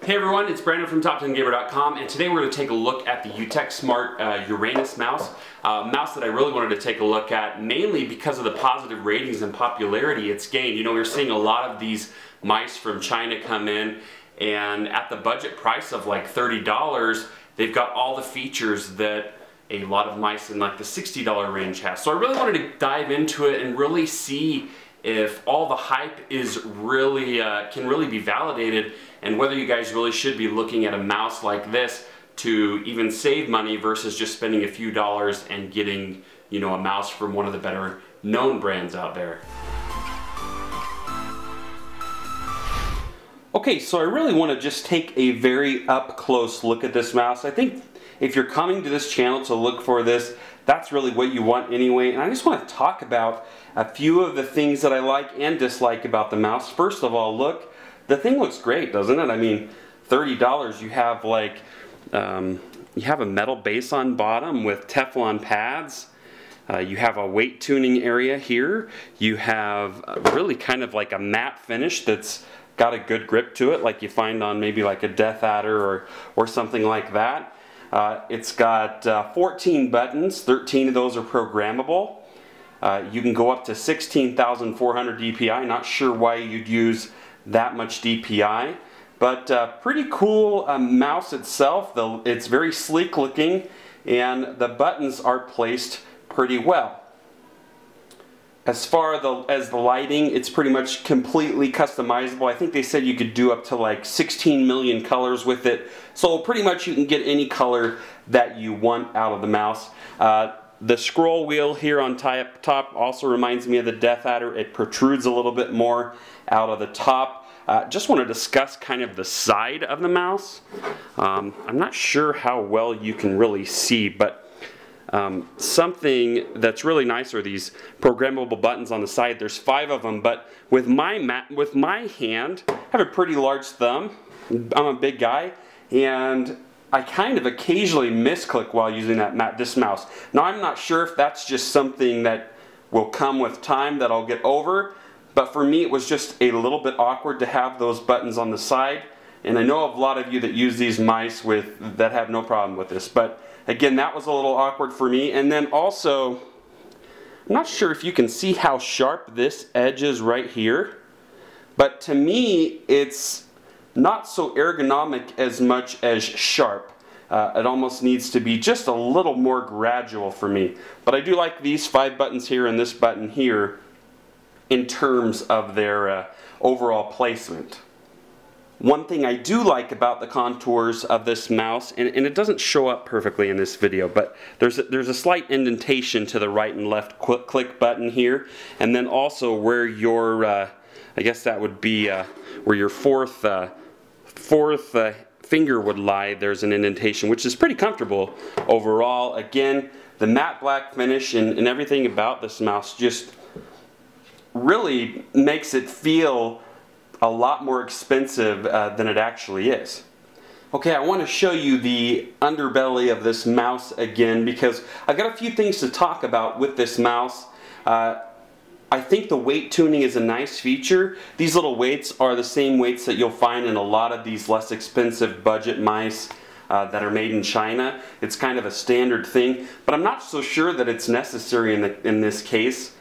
Hey everyone, it's Brandon from Top10Gamer.com, and today we're going to take a look at the UtechSmart Uranus mouse. Mouse that I really wanted to take a look at, mainly because of the positive ratings and popularity it's gained. You know, we're seeing a lot of these mice from China come in, and at the budget price of like $30, they've got all the features that a lot of mice in like the $60 range have. So I really wanted to dive into it and really see if all the hype is really can really be validated, and whether you guys really should be looking at a mouse like this to even save money versus just spending a few dollars and getting, you know, a mouse from one of the better known brands out there. Okay, so I really want to just take a very up close look at this mouse. I think if you're coming to this channel to look for this, that's really what you want anyway. And I just want to talk about a few of the things that I like and dislike about the mouse. First of all, look, the thing looks great, doesn't it? I mean, $30, you have like, you have a metal base on bottom with Teflon pads. You have a weight tuning area here. You have really kind of like a matte finish that's got a good grip to it, like you find on maybe like a Death Adder or something like that. It's got 14 buttons, 13 of those are programmable. You can go up to 16,400 DPI. Not sure why you'd use that much DPI, but pretty cool mouse itself. It's very sleek looking, and the buttons are placed pretty well. As far as the lighting, it's pretty much completely customizable. I think they said you could do up to like 16 million colors with it. So pretty much you can get any color that you want out of the mouse. The scroll wheel here on top also reminds me of the Death Adder. It protrudes a little bit more out of the top. Just want to discuss kind of the side of the mouse. I'm not sure how well you can really see, but something that's really nice are these programmable buttons on the side. There's 5 of them, but with my hand, I have a pretty large thumb. I'm a big guy, and I kind of occasionally misclick while using this mouse. Now, I'm not sure if that's just something that will come with time that I'll get over, but for me it was just a little bit awkward to have those buttons on the side. And I know of a lot of you that use these mice that have no problem with this, but again, that was a little awkward for me. And then also, I'm not sure if you can see how sharp this edge is right here, but to me, it's not so ergonomic as much as sharp. It almost needs to be just a little more gradual for me. But I do like these 5 buttons here and this button here in terms of their overall placement. One thing I do like about the contours of this mouse, and it doesn't show up perfectly in this video, but there's a slight indentation to the right and left click button here, and then also where your, I guess that would be where your fourth finger would lie, there's an indentation, which is pretty comfortable overall. Again, the matte black finish and everything about this mouse just really makes it feel a lot more expensive than it actually is. Okay, I want to show you the underbelly of this mouse again, because I've got a few things to talk about with this mouse. I think the weight tuning is a nice feature. These little weights are the same weights that you'll find in a lot of these less expensive budget mice that are made in China. It's kind of a standard thing, but I'm not so sure that it's necessary in this case.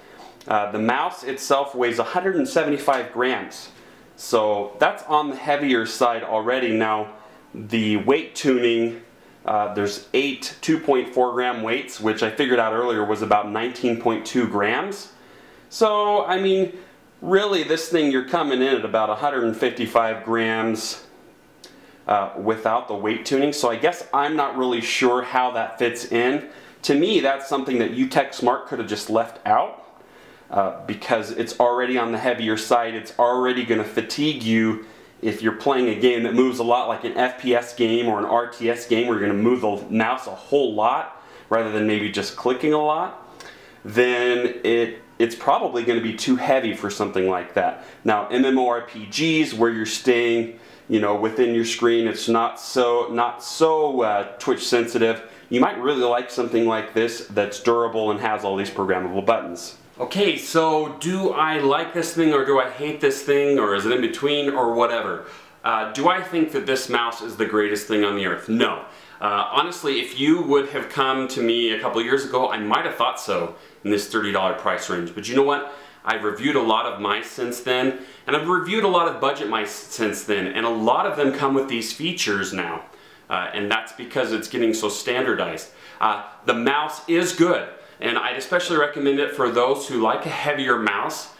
The mouse itself weighs 175 grams. So that's on the heavier side already. Now, the weight tuning, there's 8 2.4 gram weights, which I figured out earlier was about 19.2 grams. So, I mean, really this thing, you're coming in at about 155 grams without the weight tuning. So I guess I'm not really sure how that fits in. To me, that's something that UtechSmart could have just left out. Because it's already on the heavier side. It's already going to fatigue you if you're playing a game that moves a lot, like an FPS game or an RTS game where you're going to move the mouse a whole lot rather than maybe just clicking a lot. Then it's probably going to be too heavy for something like that. Now, MMORPGs where you're staying, you know, within your screen, it's not so twitch sensitive. You might really like something like this that's durable and has all these programmable buttons. Okay, so do I like this thing or do I hate this thing, or is it in between or whatever? Do I think that this mouse is the greatest thing on the earth? No. Honestly, if you would have come to me a couple years ago, I might have thought so in this $30 price range. But you know what? I've reviewed a lot of mice since then, and I've reviewed a lot of budget mice since then, and a lot of them come with these features now. And that's because it's getting so standardized. The mouse is good, and I'd especially recommend it for those who like a heavier mouse,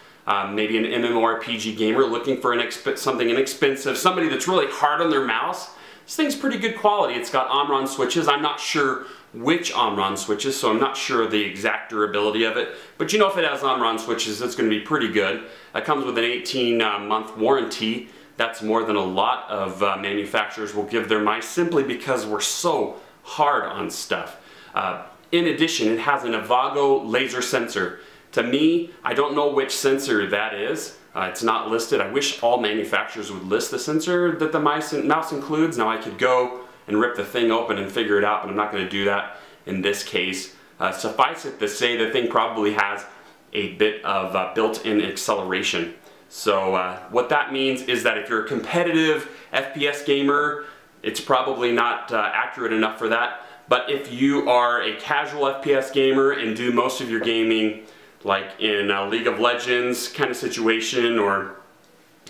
maybe an MMORPG gamer looking for something inexpensive, somebody that's really hard on their mouse. This thing's pretty good quality. It's got Omron switches. I'm not sure which Omron switches, so I'm not sure the exact durability of it. But you know, if it has Omron switches, it's going to be pretty good. It comes with an 18-month warranty. That's more than a lot of manufacturers will give their mice, simply because we're so hard on stuff. In addition, it has an Avago laser sensor. To me, I don't know which sensor that is. It's not listed. I wish all manufacturers would list the sensor that the mouse includes. Now I could go and rip the thing open and figure it out, but I'm not going to do that in this case. Suffice it to say, the thing probably has a bit of built-in acceleration. So what that means is that if you're a competitive FPS gamer, it's probably not accurate enough for that. But if you are a casual FPS gamer and do most of your gaming like in a League of Legends kind of situation, or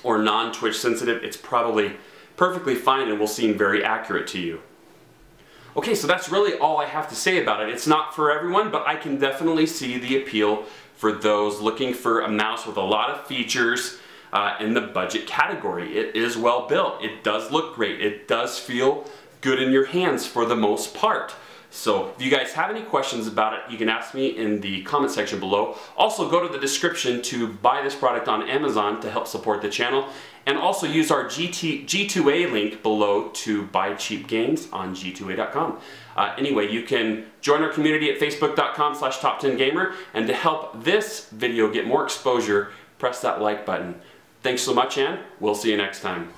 non-Twitch sensitive, it's probably perfectly fine and will seem very accurate to you. Okay, so that's really all I have to say about it. It's not for everyone, but I can definitely see the appeal for those looking for a mouse with a lot of features in the budget category. It is well built. It does look great. It does feel good in your hands for the most part. So if you guys have any questions about it, you can ask me in the comment section below. Also, go to the description to buy this product on Amazon to help support the channel, and also use our G2A link below to buy cheap games on G2A.com. Anyway, you can join our community at facebook.com/top10gamer, and to help this video get more exposure, press that like button. Thanks so much, and we'll see you next time.